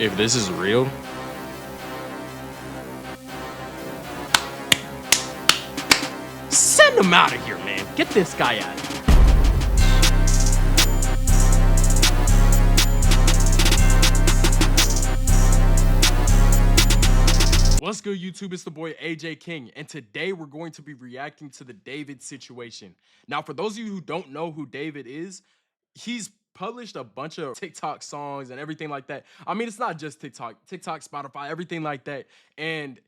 If this is real, send him out of here, man. Get this guy out of here. What's good, YouTube? It's the boy AJ King, and today we're going to be reacting to the David situation. Now, for those of you who don't know who David is, he's published a bunch of TikTok songs and everything like that. I mean, it's not just TikTok, Spotify, everything like that. And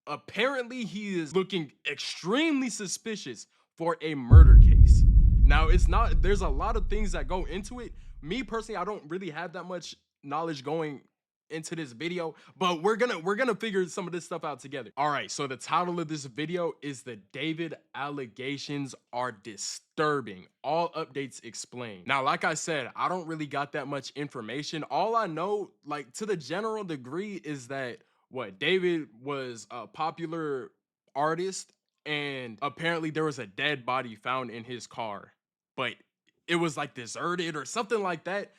apparently he is looking extremely suspicious for a murder case. Now, it's not, there's a lot of things that go into it. Me personally, I don't really have that much knowledge going into this video, but we're gonna figure some of this stuff out together. All right, so the title of this video is "The David Allegations Are Disturbing. All updates explained." Now, like I said, I don't really got that much information. All I know, like to the general degree, is that David was a popular artist, and apparently there was a dead body found in his car, but it was like deserted or something like that.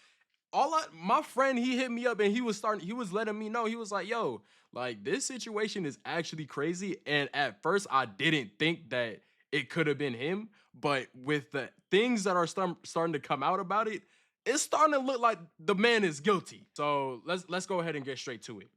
My friend, he hit me up and he was letting me know. He was like, yo, like, this situation is actually crazy. And at first I didn't think that it could have been him, but with the things that are starting to come out about it, it's starting to look like the man is guilty. So let's go ahead and get straight to it.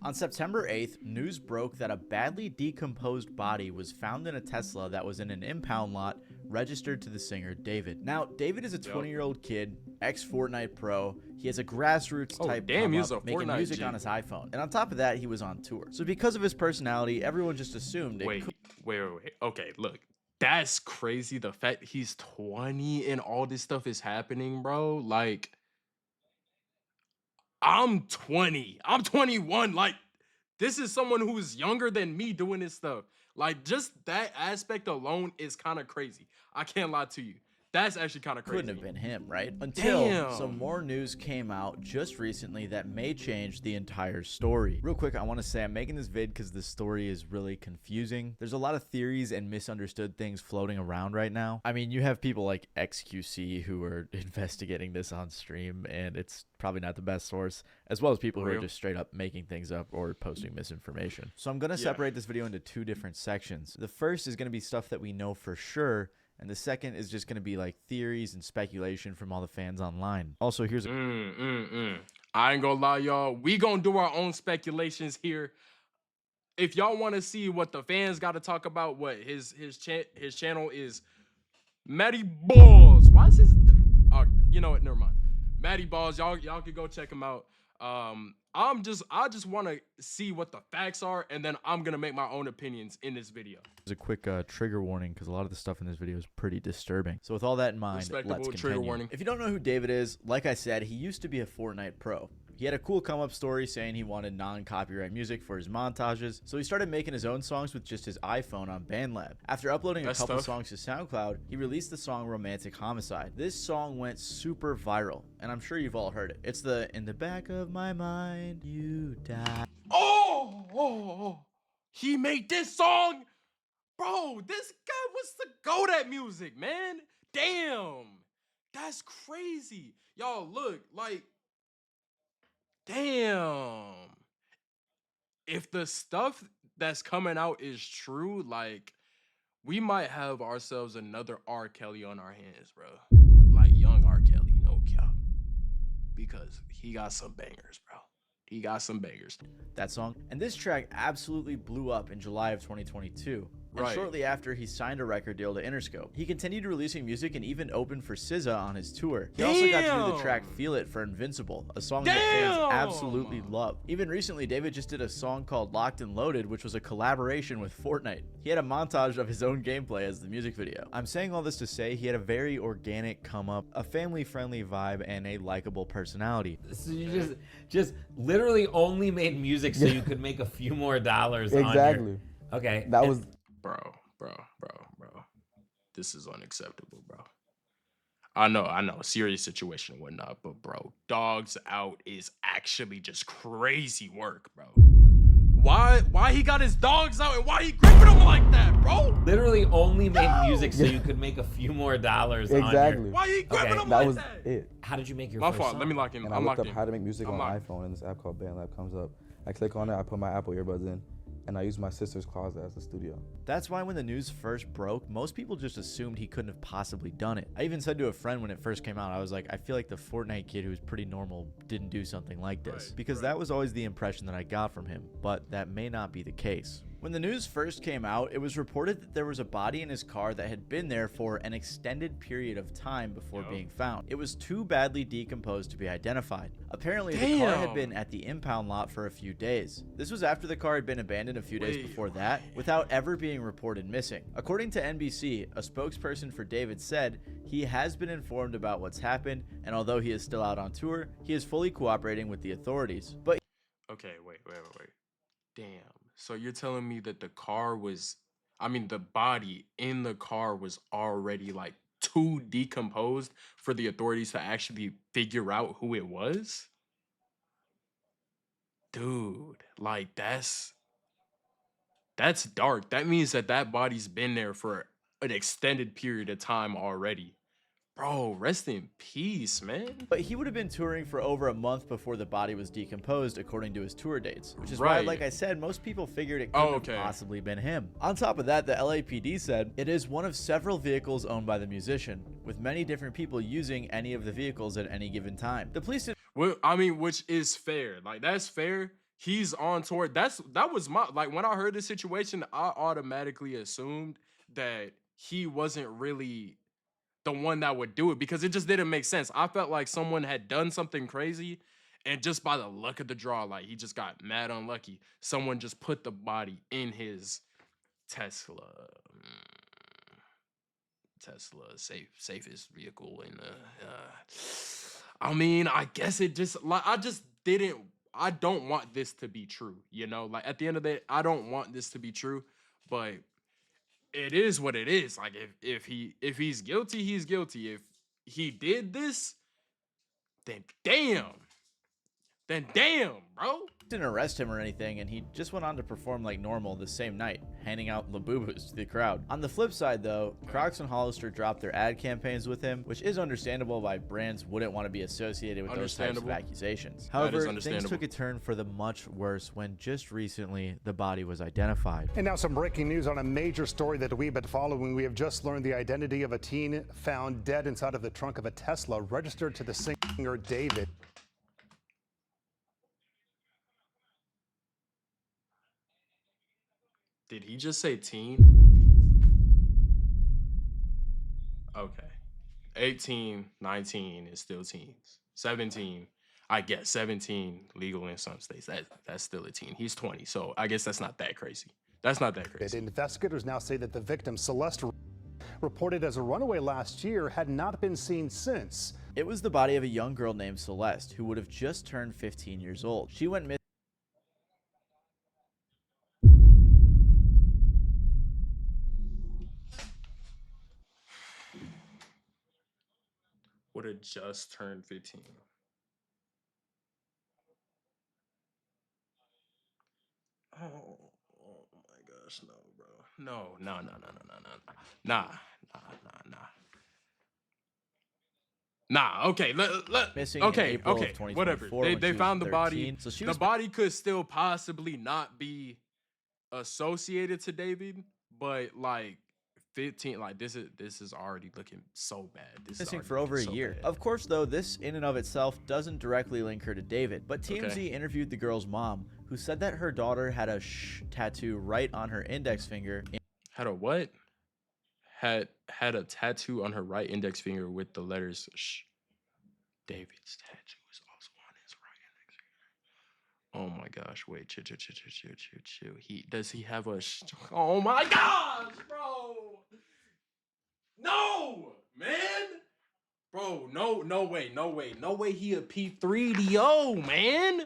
On September 8th, news broke that a badly decomposed body was found in a Tesla that was in an impound lot registered to the singer David. Now, David is a 20-year-old kid, ex-Fortnite pro. He has a grassroots type damn, he was a making Fortnite music G on his iPhone. And on top of that, he was on tour. So because of his personality, everyone just assumed Wait. Okay, look. That's crazy. The fact he's 20 and all this stuff is happening, bro. Like, I'm 20. I'm 21. Like, this is someone who is younger than me doing this stuff. Like, just that aspect alone is kind of crazy. I can't lie to you. That's actually kind of crazy. Couldn't have been him, right? Until some more news came out just recently that may change the entire story. Real quick, I want to say I'm making this vid because the story is really confusing. There's a lot of theories and misunderstood things floating around right now. I mean, you have people like XQC who are investigating this on stream, and it's probably not the best source, as well as people who are just straight up making things up or posting misinformation. So I'm going to separate this video into two different sections. The first is going to be stuff that we know for sure, and the second is just going to be like theories and speculation from all the fans online. Also, here's a I ain't gonna lie, y'all. We gonna do our own speculations here. If y'all want to see what the fans got to talk about, what his channel is, Matty Balls. Why is his? Oh, you know what? Never mind. Matty Balls. Y'all can go check him out. I just want to see what the facts are, and then I'm gonna make my own opinions in this video. There's a quick trigger warning because a lot of the stuff in this video is pretty disturbing. So with all that in mind, let's continue. Trigger warning. If you don't know who David is, like I said, he used to be a Fortnite pro. He had a cool come-up story saying he wanted non-copyright music for his montages, so he started making his own songs with just his iPhone on BandLab. After uploading a couple songs to SoundCloud, he released the song Romantic Homicide. This song went super viral, and I'm sure you've all heard it. It's the "In the back of my mind, you die." Oh, he made this song? Bro, this guy was the GOAT at music, man. Damn. That's crazy. Y'all, look, like, damn. If the stuff that's coming out is true, like, we might have ourselves another R. Kelly on our hands, bro. Like, young R. Kelly, no cap. Because he got some bangers, bro. He got some bangers. That song. And this track absolutely blew up in July of 2022. And shortly after, he signed a record deal to Interscope. He continued releasing music and even opened for SZA on his tour. He also got to do the track Feel It for Invincible, a song that fans absolutely love. Even recently, David just did a song called Locked and Loaded, which was a collaboration with Fortnite. He had a montage of his own gameplay as the music video. I'm saying all this to say he had a very organic come up, a family-friendly vibe, and a likable personality. So you just literally only made music so you could make a few more dollars on your... Okay. That was... Bro. This is unacceptable, bro. I know, serious situation and whatnot, but bro, Dogs Out is actually just crazy work, bro. why he got his dogs out and why he gripping them like that, bro? Literally only made music so you could make a few more dollars on Exactly. your... Why he gripping Okay. them That like was that? it. How did you make your My first fault. song? Let me lock in. And I I'm looked locked up in. how to make music I'm on locked. iPhone, and this app called BandLab comes up. I click on it, I put my Apple earbuds in, and I use my sister's closet as the studio. That's why when the news first broke, most people just assumed he couldn't have possibly done it. I even said to a friend when it first came out, I was like, I feel like the Fortnite kid who was pretty normal didn't do something like this. Because that was always the impression that I got from him, but that may not be the case. When the news first came out, it was reported that there was a body in his car that had been there for an extended period of time before being found. It was too badly decomposed to be identified. Apparently, the car had been at the impound lot for a few days. This was after the car had been abandoned a few days before that, without ever being reported missing. According to NBC, a spokesperson for David said he has been informed about what's happened, and although he is still out on tour, he is fully cooperating with the authorities. But Okay, wait. Damn. So you're telling me that the body in the car was already like too decomposed for the authorities to actually figure out who it was? Dude, like that's dark. That means that body's been there for an extended period of time already. Bro, rest in peace, man. he would have been touring for over a month before the body was decomposed, according to his tour dates. Which is why, like I said, most people figured it couldn't have possibly been him. On top of that, the LAPD said it is one of several vehicles owned by the musician, with many different people using any of the vehicles at any given time. The police did. Well, I mean, which is fair. Like, that's fair. He's on tour. That was my, like, when I heard this situation, I automatically assumed that he wasn't really the one that would do it because it just didn't make sense. I felt like someone had done something crazy, and just by the luck of the draw, like he just got mad unlucky. Someone just put the body in his Tesla. Safest vehicle in the. I mean, I guess it just like I don't want this to be true. You know, like at the end of the day, I don't want this to be true, but it is what it is. Like if he's guilty, he's guilty. If he did this, then damn, bro. Didn't arrest him or anything, and he just went on to perform like normal the same night, handing out Labubus to the crowd. On the flip side though, Crocs and Hollister dropped their ad campaigns with him, which is understandable why brands wouldn't want to be associated with those types of accusations. However, things took a turn for the much worse when just recently the body was identified. And now some breaking news on a major story that we've been following. We have just learned the identity of a teen found dead inside of the trunk of a Tesla registered to the singer David. Did he just say teen? Okay. 18, 19 is still teens. 17, I guess 17 legal in some states. That's still a teen. He's 20, so I guess that's not that crazy. That's not that crazy. Investigators now say that the victim, Celeste, reported as a runaway last year, had not been seen since. It was the body of a young girl named Celeste, who would have just turned 15 years old. She went missing. Would have just turned 15. Oh my gosh, no, bro. No. Nah, okay, Missing okay, in April okay, of 2024 whatever. when They she found was the body. 13. So she the was body could still possibly not be associated to David, but like 15, like this is already looking so bad. This is missing already for over a looking so year. bad. Of course, though, this in and of itself doesn't directly link her to David, but TMZ interviewed the girl's mom, who said that her daughter had a shh tattoo right on her index finger. Had a what? Had a tattoo on her right index finger with the letters shh. David's tattoo is also on his right index finger. Oh my gosh, wait, chill. Does he have a oh my gosh, bro. No, man. Bro, no way he a P3DO, man.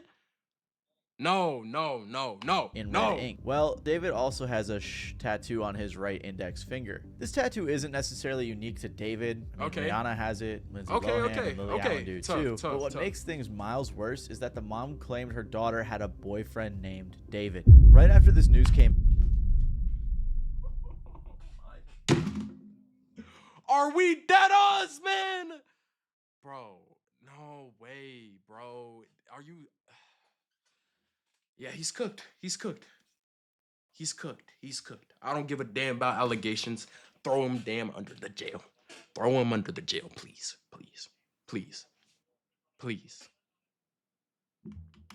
No. in red ink. Well, David also has a tattoo on his right index finger. This tattoo isn't necessarily unique to David. I mean, Rihanna has it, Lindsay Lohan and Lily Allen do too. But what makes things miles worse is that the mom claimed her daughter had a boyfriend named David. Right after this news came, are we dead us, man? Bro, no way, bro. Are you? Yeah, he's cooked. He's cooked. He's cooked. He's cooked. I don't give a damn about allegations. Throw him damn under the jail. Throw him under the jail, please. Please. Please. Please.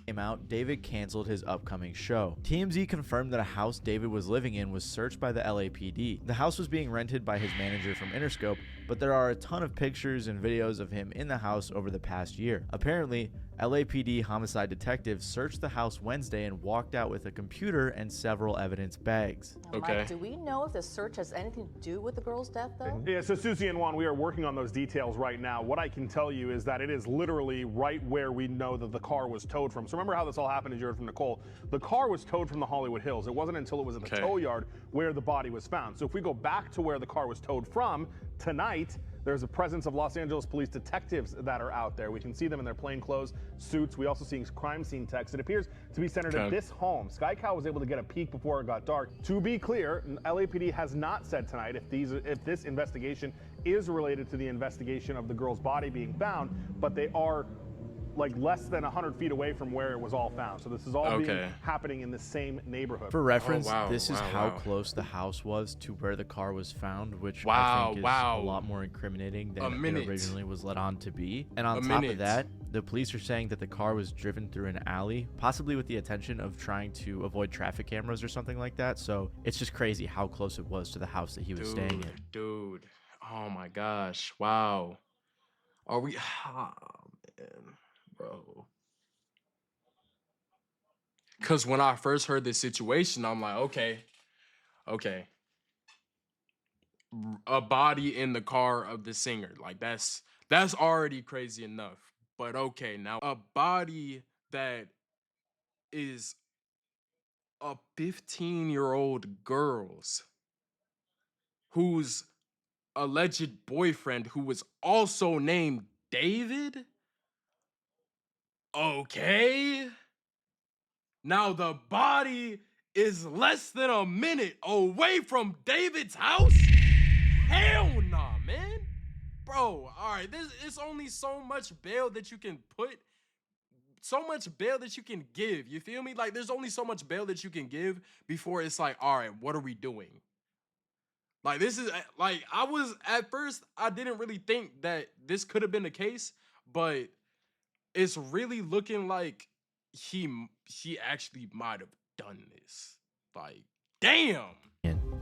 Came out, David canceled his upcoming show. TMZ confirmed that a house David was living in was searched by the LAPD. The house was being rented by his manager from Interscope, but there are a ton of pictures and videos of him in the house over the past year. Apparently, LAPD homicide detectives searched the house Wednesday and walked out with a computer and several evidence bags. Okay. Mike, do we know if the search has anything to do with the girl's death, though? Yeah, so Susie and Juan, we are working on those details right now. What I can tell you is that it is literally right where we know that the car was towed from. So remember how this all happened, as you heard from Nicole? The car was towed from the Hollywood Hills. It wasn't until it was at the tow yard where the body was found. So if we go back to where the car was towed from, tonight, there's a presence of Los Angeles police detectives that are out there. We can see them in their plainclothes suits. We also see crime scene techs. It appears to be centered at this home. Sky Cow was able to get a peek before it got dark. To be clear, LAPD has not said tonight if this investigation is related to the investigation of the girl's body being found, but they are like less than 100 feet away from where it was all found. So this is all being happening in the same neighborhood. For reference, this is how close the house was to where the car was found, which I think is a lot more incriminating than it originally was led on to be. And on top of that, the police are saying that the car was driven through an alley, possibly with the intention of trying to avoid traffic cameras or something like that. So it's just crazy how close it was to the house that he was staying in. Dude, oh my gosh, wow. Are we? Oh, man. Bro, because when I first heard this situation, I'm like, okay, a body in the car of the singer, like that's already crazy enough. But okay, now a body that is a 15-year-old girl's whose alleged boyfriend, who was also named David. Okay. Now the body is less than a minute away from David's house? Hell nah, man. Bro, all right, it's only so much bail that you can put, so much bail that you can give. You feel me? Like, there's only so much bail that you can give before it's like, all right, what are we doing? Like, this is, like, at first, I didn't really think that this could have been the case, but it's really looking like he actually might have done this. Like, damn.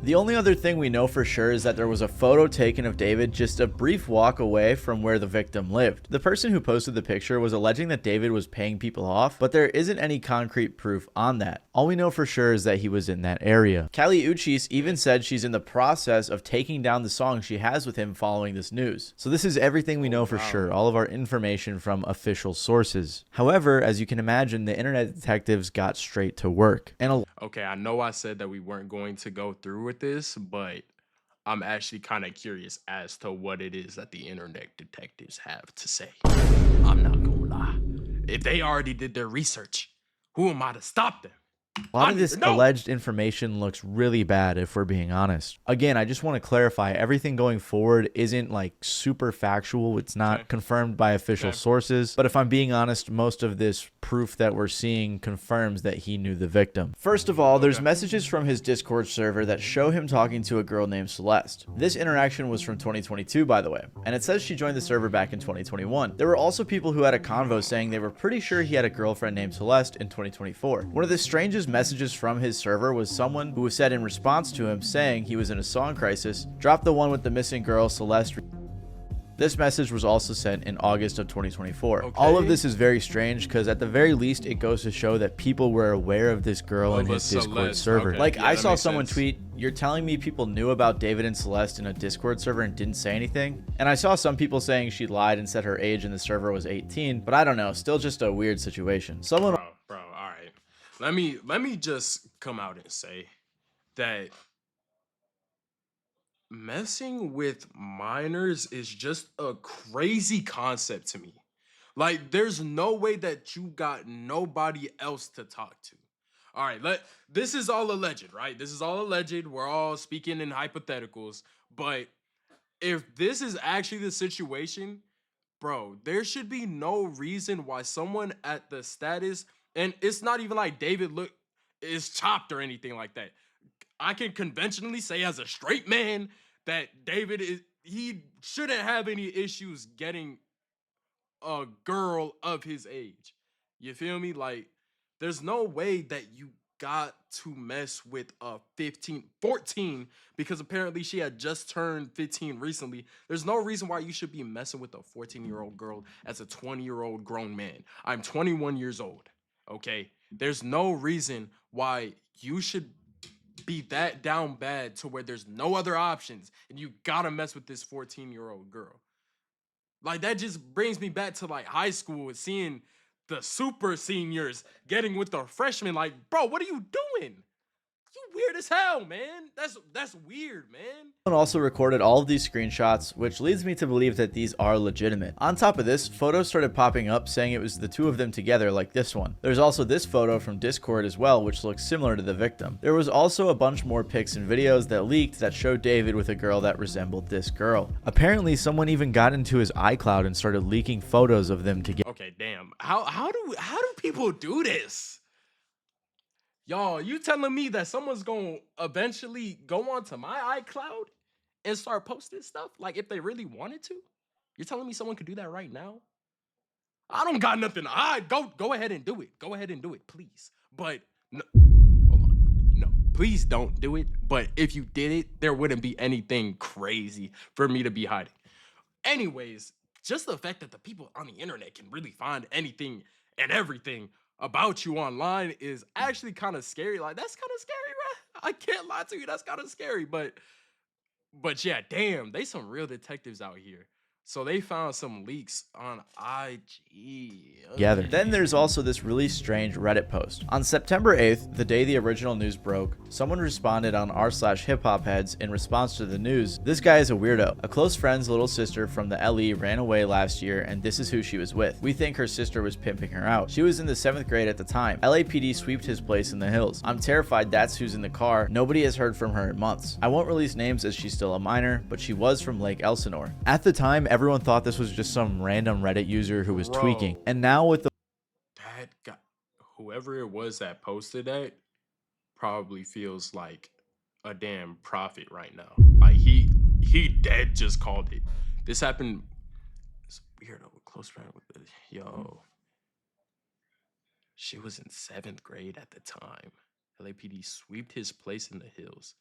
The only other thing we know for sure is that there was a photo taken of David just a brief walk away from where the victim lived. The person who posted the picture was alleging that David was paying people off, but there isn't any concrete proof on that. All we know for sure is that he was in that area. Kali Uchis even said she's in the process of taking down the song she has with him following this news. So this is everything we know for sure, all of our information from official sources. However, as you can imagine, the internet detectives got straight to work. And okay, I know I said that we weren't going to go through with this, but I'm actually kind of curious as to what it is that the internet detectives have to say. I'm not gonna lie. If they already did their research, who am I to stop them? a lot of this alleged information looks really bad, if we're being honest. Again, I just want to clarify, everything going forward isn't like super factual. It's not confirmed by official sources. But if I'm being honest, most of this proof that we're seeing confirms that he knew the victim. First of all, there's messages from his Discord server that show him talking to a girl named Celeste. This interaction was from 2022, by the way, and it says she joined the server back in 2021. There were also people who had a convo saying they were pretty sure he had a girlfriend named Celeste in 2024. One of the strangest messages from his server was someone who said in response to him saying he was in a song crisis, drop the one with the missing girl, Celeste. This message was also sent in August of 2024. All of this is very strange because at the very least it goes to show that people were aware of this girl in his Discord server. Like I saw someone tweet, you're telling me people knew about David and Celeste in a Discord server and didn't say anything? And I saw some people saying she lied and said her age in the server was 18, but I don't know, still just a weird situation. Someone Bro, all right. let me just come out and say that messing with minors is just a crazy concept to me. Like, there's no way that you got nobody else to talk to. All right, this is all alleged, right? This is all alleged. We're all speaking in hypotheticals, but if this is actually the situation, bro, there should be no reason why someone at the status, and it's not even like David look is chopped or anything like that. I can conventionally say as a straight man that David he shouldn't have any issues getting a girl of his age. You feel me? Like, there's no way that you got to mess with a 14, because apparently she had just turned 15 recently. There's no reason why you should be messing with a 14-year-old girl as a 20-year-old grown man. I'm 21 years old, okay? There's no reason why you should be that down bad to where there's no other options and you gotta mess with this 14-year-old girl. Like, that just brings me back to like high school and seeing the super seniors getting with the freshmen. Like, bro, what are you doing? You weird as hell, man. That's weird, man. Someone also recorded all of these screenshots, which leads me to believe that these are legitimate. On top of this, photos started popping up saying it was the two of them together, like this one. There's also this photo from Discord as well, which looks similar to the victim. There was also a bunch more pics and videos that leaked that showed David with a girl that resembled this girl. Apparently, someone even got into his iCloud and started leaking photos of them together. Okay, damn. How do people do this? Y'all, you telling me that someone's gonna eventually go onto my iCloud and start posting stuff? Like, if they really wanted to? You're telling me someone could do that right now? I don't got nothing to hide. Go ahead and do it. Go ahead and do it, please. But no, hold on. No, please don't do it. But if you did it, there wouldn't be anything crazy for me to be hiding. Anyways, just the fact that the people on the internet can really find anything and everything about you online is actually kind of scary. Like, that's kind of scary, right? I can't lie to you, that's kind of scary. But yeah, damn, they some real detectives out here. So they found some leaks on IG. Together. Then there's also this really strange Reddit post. On September 8th, the day the original news broke, someone responded on r/hiphopheads in response to the news. This guy is a weirdo. A close friend's little sister from the LE ran away last year, and this is who she was with. We think her sister was pimping her out. She was in the 7th grade at the time. LAPD sweeped his place in the hills. I'm terrified that's who's in the car. Nobody has heard from her in months. I won't release names as she's still a minor, but she was from Lake Elsinore. At the time, everyone thought this was just some random Reddit user who was tweaking. And now with the that guy, whoever it was that posted that, probably feels like a damn prophet right now. Like, he dead just called it. This happened. It's weird. A close friend with the yo. She was in 7th grade at the time. LAPD swept his place in the hills.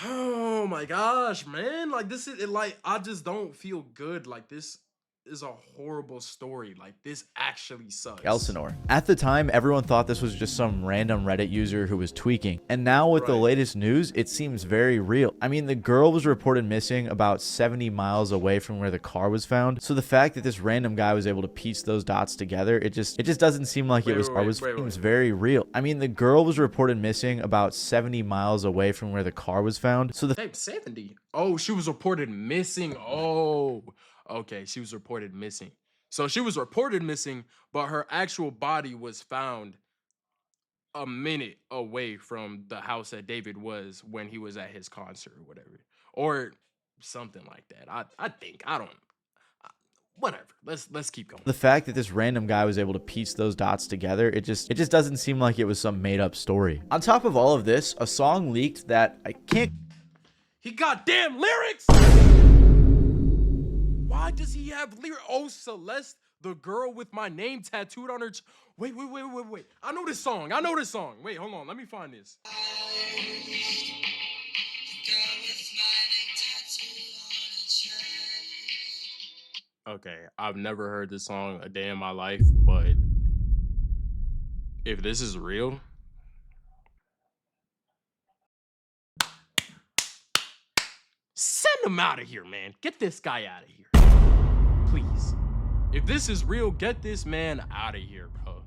Oh my gosh, man. Like, this is like, I just don't feel good. Like, this is a horrible story. Like, this actually sucks. Elsinore. At the time, everyone thought this was just some random Reddit user who was tweaking. And now with the latest news, it seems very real. I mean, the girl was reported missing about 70 miles away from where the car was found. So the fact that this random guy was able to piece those dots together, it just doesn't seem like it seems very real. I mean, the girl was reported missing about 70 miles away from where the car was found. So the 70. Oh, she was reported missing. Oh, okay, she was reported missing. So she was reported missing, but her actual body was found a minute away from the house that David was when he was at his concert or whatever. Or something like that. I think. I don't. Whatever. Let's keep going. The fact that this random guy was able to piece those dots together, it just doesn't seem like it was some made up story. On top of all of this, a song leaked that I can't. He got damn lyrics. Why does he have lyrics? Oh, Celeste, the girl with my name tattooed on her. Wait. I know this song. Wait, hold on. Let me find this. Okay, I've never heard this song a day in my life, but if this is real, send him out of here, man. Get this guy out of here. Please. If this is real, get this man out of here, bro.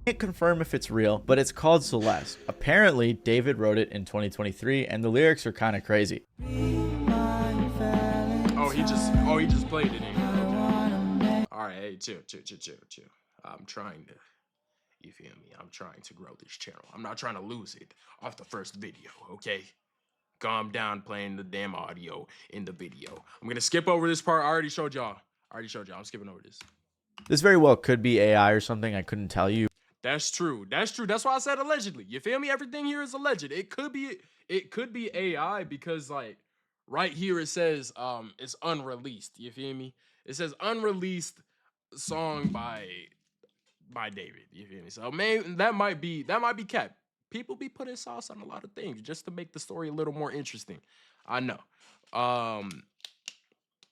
Can't confirm if it's real, but it's called Celeste. Apparently, David wrote it in 2023, and the lyrics are kind of crazy. Oh, he just played it. Okay. All right, hey, chill. I'm trying to, you feel me? I'm trying to grow this channel. I'm not trying to lose it off the first video, okay? Calm down playing the damn audio in the video. I'm gonna skip over this part. I already showed y'all. I'm skipping over this. This very well could be AI or something. I couldn't tell you. That's true. That's why I said allegedly. You feel me? Everything here is alleged. It could be AI because like right here it says it's unreleased. You feel me? It says unreleased song by David. You feel me? So maybe that might be cap. People be putting sauce on a lot of things just to make the story a little more interesting. I know.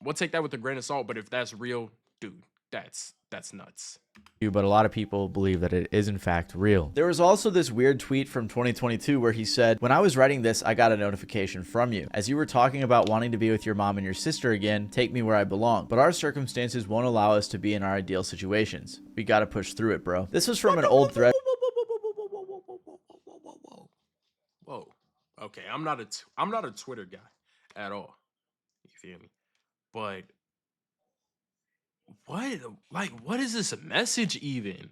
We'll take that with a grain of salt, but if that's real, dude, that's nuts. But a lot of people believe that it is in fact real. There was also this weird tweet from 2022 where he said, "When I was writing this, I got a notification from you. As you were talking about wanting to be with your mom and your sister again, take me where I belong. But our circumstances won't allow us to be in our ideal situations. We gotta push through it, bro." This was from an old thread. Whoa. Okay, I'm not a Twitter guy at all. You feel me? But what is this message even?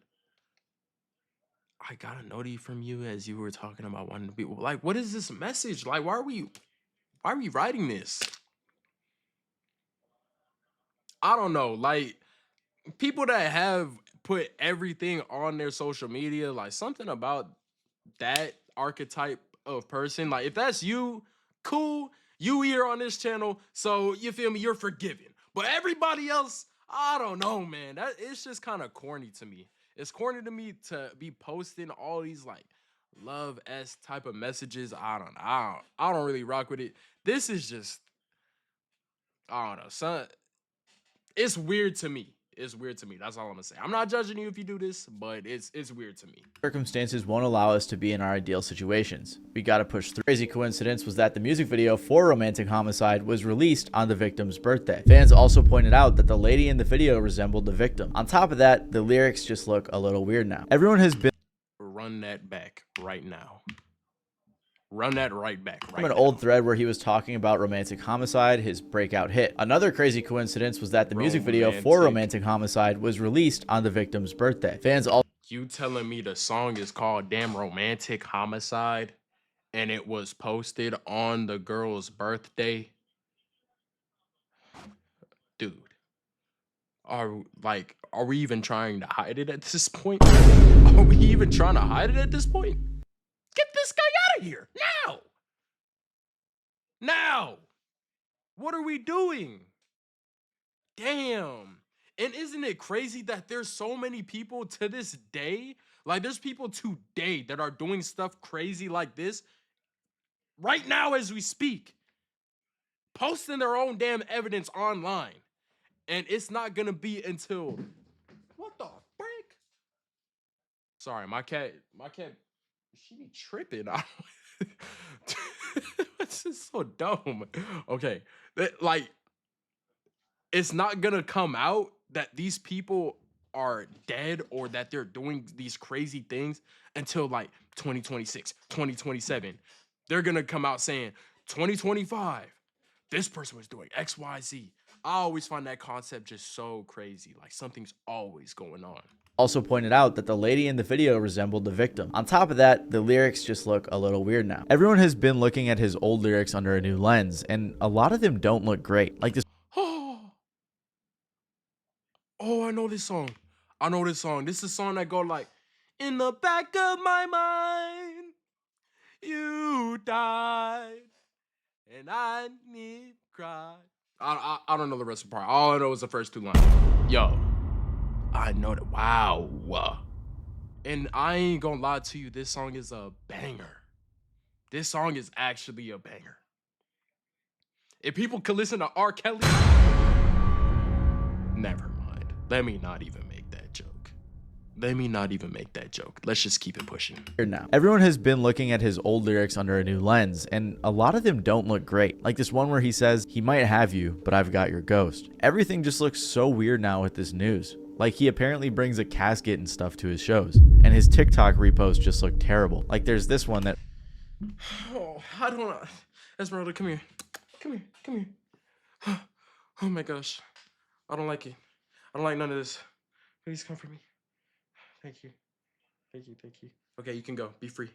I got a noti from you as you were talking about wanting to be like, what is this message? Like, why are we writing this? I don't know. Like, people that have put everything on their social media, like something about that archetype of person. Like, if that's you, cool. You here on this channel, so you feel me? You're forgiven. But everybody else, I don't know, man. That it's just kind of corny to me. It's corny to me to be posting all these like love-esque type of messages. I don't really rock with it. This is just, I don't know, son. It's weird to me. It's weird to me. That's all I'm gonna say. I'm not judging you if you do this, but it's weird to me. Circumstances won't allow us to be in our ideal situations. We gotta push through. Crazy coincidence was that the music video for Romantic Homicide was released on the victim's birthday. Fans also pointed out that the lady in the video resembled the victim. On top of that, the lyrics just look a little weird now. Everyone has been Run that back right now. Run that right back right from an now. old thread where he was talking about Romantic Homicide, his breakout hit. Another crazy coincidence was that the music video for Romantic Homicide was released on the victim's birthday. Fans also... You telling me the song is called Damn Romantic Homicide and it was posted on the girl's birthday? Dude. Are we even trying to hide it at this point? Are we even trying to hide it at this point? Get this guy out of here now! Now! What are we doing? Damn. And isn't it crazy that there's so many people to this day? Like, there's people today that are doing stuff crazy like this right now as we speak, posting their own damn evidence online. And it's not gonna be until, what the frick? Sorry, my cat, she be tripping. This is so dumb. Okay, like, it's not gonna come out that these people are dead or that they're doing these crazy things until like 2026, 2027. They're gonna come out saying 2025, this person was doing X, Y, Z. I always find that concept just so crazy. Like, something's always going on. Also pointed out that the lady in the video resembled the victim. On top of that, the lyrics just look a little weird now. Everyone has been looking at his old lyrics under a new lens, and a lot of them don't look great. Like this. Oh, I know this song. This is a song that go like, in the back of my mind, you died, and I need cry. I don't know the rest of the part. All I know is the first two lines. Yo, I know that. Wow. And I ain't gonna lie to you, this song is a banger. This song is actually a banger. If people could listen to R. Kelly, never mind. Let me not even make that joke. Let's just keep it pushing. Now, everyone has been looking at his old lyrics under a new lens, and a lot of them don't look great. Like this one where he says, "He might have you, but I've got your ghost." Everything just looks so weird now with this news. Like, he apparently brings a casket and stuff to his shows, and his TikTok reposts just look terrible. Like, there's this one that... Oh, I don't know. Esmeralda, come here. Come here. Come here. Oh my gosh. I don't like it. I don't like none of this. Please comfort me. Thank you. Thank you. Thank you. Okay, you can go. Be free.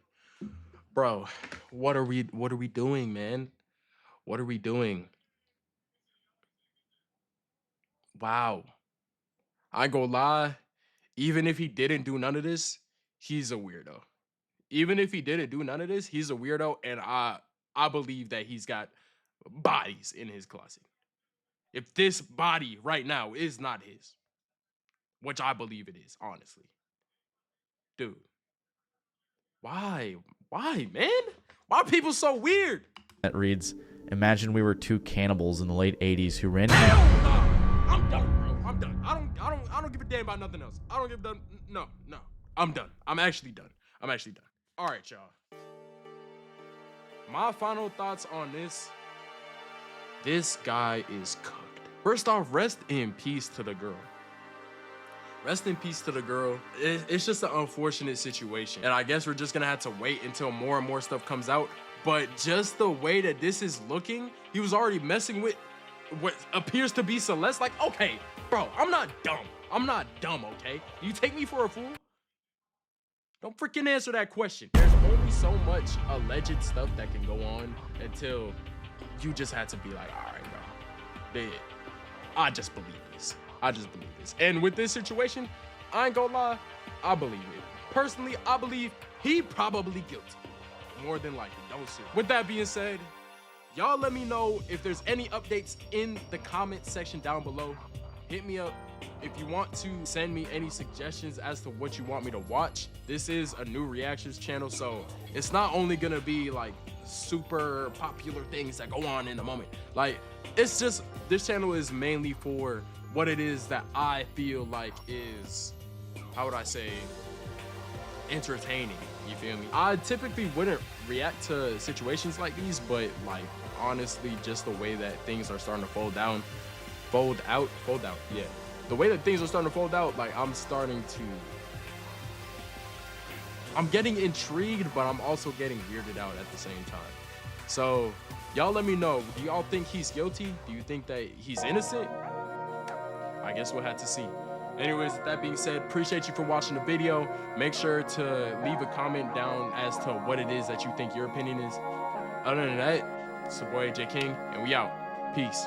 Bro, what are we doing, man? What are we doing? Wow. I ain't gonna lie. Even if he didn't do none of this, he's a weirdo. Even if he didn't do none of this, he's a weirdo, and I believe that he's got bodies in his closet. If this body right now is not his, which I believe it is, honestly. Dude. Why? Why, man? Why are people so weird? That reads, imagine we were two cannibals in the late 80s who ran... Hell no! I'm done, bro. I'm done. I don't give a damn about nothing else. I don't give a damn. No. I'm done. I'm actually done. All right, y'all. My final thoughts on this. This guy is cooked. First off, rest in peace to the girl. Rest in peace to the girl. It's just an unfortunate situation. And I guess we're just gonna have to wait until more and more stuff comes out. But just the way that this is looking, he was already messing with what appears to be Celeste. Like, okay, bro, I'm not dumb, okay? You take me for a fool? Don't freaking answer that question. There's only so much alleged stuff that can go on until you just had to be like, all right, bro. I just believe this. And with this situation, I ain't gonna lie, I believe it. Personally, I believe he probably guilty. More than likely, don't sue. With that being said, y'all let me know if there's any updates in the comment section down below. Hit me up. If you want to send me any suggestions as to what you want me to watch, this is a new reactions channel, so it's not only gonna be like super popular things that go on in the moment. Like, it's just, this channel is mainly for what it is that I feel like is, how would I say, entertaining. You feel me? I typically wouldn't react to situations like these, but like, honestly, just the way that things are starting to fold out, yeah. The way that things are starting to fold out, like, I'm getting intrigued, but I'm also getting weirded out at the same time. So y'all let me know, do y'all think he's guilty? Do you think that he's innocent? I guess we'll have to see. Anyways, with that being said, appreciate you for watching the video. Make sure to leave a comment down as to what it is that you think your opinion is. Other than that, it's the boy AJ King, and we out. Peace.